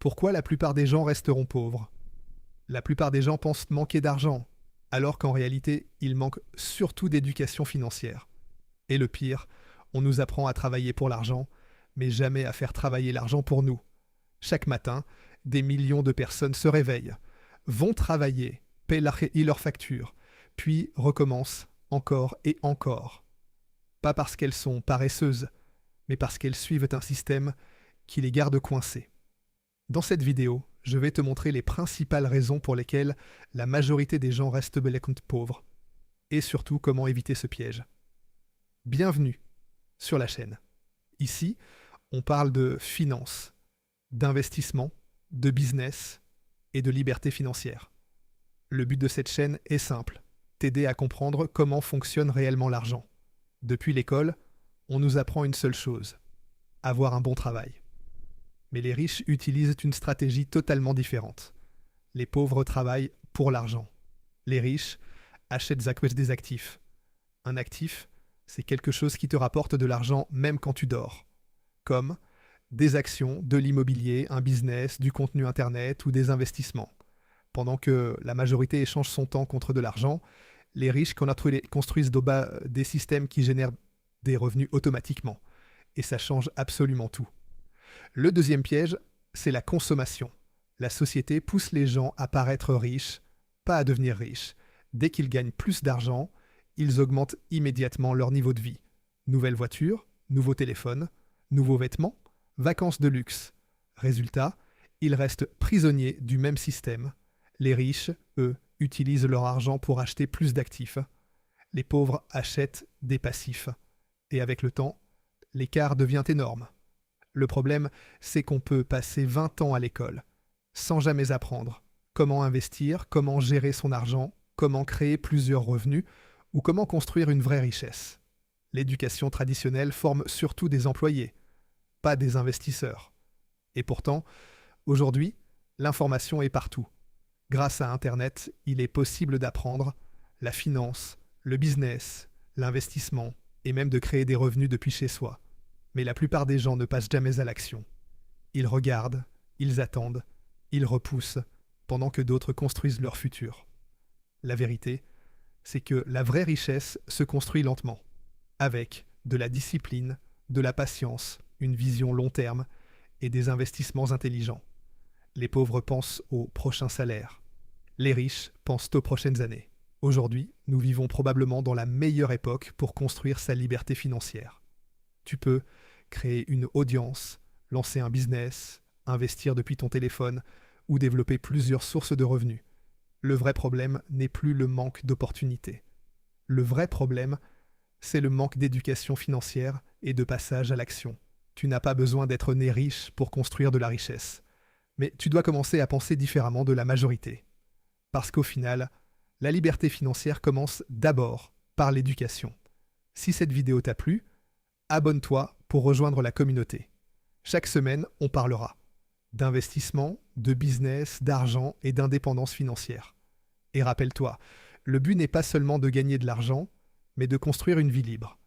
Pourquoi la plupart des gens resteront pauvres? La plupart des gens pensent manquer d'argent, alors qu'en réalité, ils manquent surtout d'éducation financière. Et le pire, on nous apprend à travailler pour l'argent, mais jamais à faire travailler l'argent pour nous. Chaque matin, des millions de personnes se réveillent, vont travailler, paient leurs factures, puis recommencent encore et encore. Pas parce qu'elles sont paresseuses, mais parce qu'elles suivent un système qui les garde coincées. Dans cette vidéo, je vais te montrer les principales raisons pour lesquelles la majorité des gens restent bel et compte pauvres, et surtout comment éviter ce piège. Bienvenue sur la chaîne. Ici, on parle de finance, d'investissement, de business et de liberté financière. Le but de cette chaîne est simple, t'aider à comprendre comment fonctionne réellement l'argent. Depuis l'école, on nous apprend une seule chose, avoir un bon travail. Mais les riches utilisent une stratégie totalement différente. Les pauvres travaillent pour l'argent. Les riches achètent des actifs. Un actif, c'est quelque chose qui te rapporte de l'argent même quand tu dors. Comme des actions, de l'immobilier, un business, du contenu internet ou des investissements. Pendant que la majorité échange son temps contre de l'argent, les riches construisent des systèmes qui génèrent des revenus automatiquement. Et ça change absolument tout. Le deuxième piège, c'est la consommation. La société pousse les gens à paraître riches, pas à devenir riches. Dès qu'ils gagnent plus d'argent, ils augmentent immédiatement leur niveau de vie. Nouvelle voiture, nouveau téléphone, nouveaux vêtements, vacances de luxe. Résultat, ils restent prisonniers du même système. Les riches, eux, utilisent leur argent pour acheter plus d'actifs. Les pauvres achètent des passifs. Et avec le temps, l'écart devient énorme. Le problème, c'est qu'on peut passer 20 ans à l'école, sans jamais apprendre comment investir, comment gérer son argent, comment créer plusieurs revenus, ou comment construire une vraie richesse. L'éducation traditionnelle forme surtout des employés, pas des investisseurs. Et pourtant, aujourd'hui, l'information est partout. Grâce à Internet, il est possible d'apprendre la finance, le business, l'investissement, et même de créer des revenus depuis chez soi. Mais la plupart des gens ne passent jamais à l'action. Ils regardent, ils attendent, ils repoussent, pendant que d'autres construisent leur futur. La vérité, c'est que la vraie richesse se construit lentement, avec de la discipline, de la patience, une vision long terme et des investissements intelligents. Les pauvres pensent au prochain salaire. Les riches pensent aux prochaines années. Aujourd'hui, nous vivons probablement dans la meilleure époque pour construire sa liberté financière. Tu peux créer une audience, lancer un business, investir depuis ton téléphone ou développer plusieurs sources de revenus. Le vrai problème n'est plus le manque d'opportunités. Le vrai problème, c'est le manque d'éducation financière et de passage à l'action. Tu n'as pas besoin d'être né riche pour construire de la richesse. Mais tu dois commencer à penser différemment de la majorité. Parce qu'au final, la liberté financière commence d'abord par l'éducation. Si cette vidéo t'a plu, abonne-toi pour rejoindre la communauté. Chaque semaine, on parlera d'investissement, de business, d'argent et d'indépendance financière. Et rappelle-toi, le but n'est pas seulement de gagner de l'argent, mais de construire une vie libre.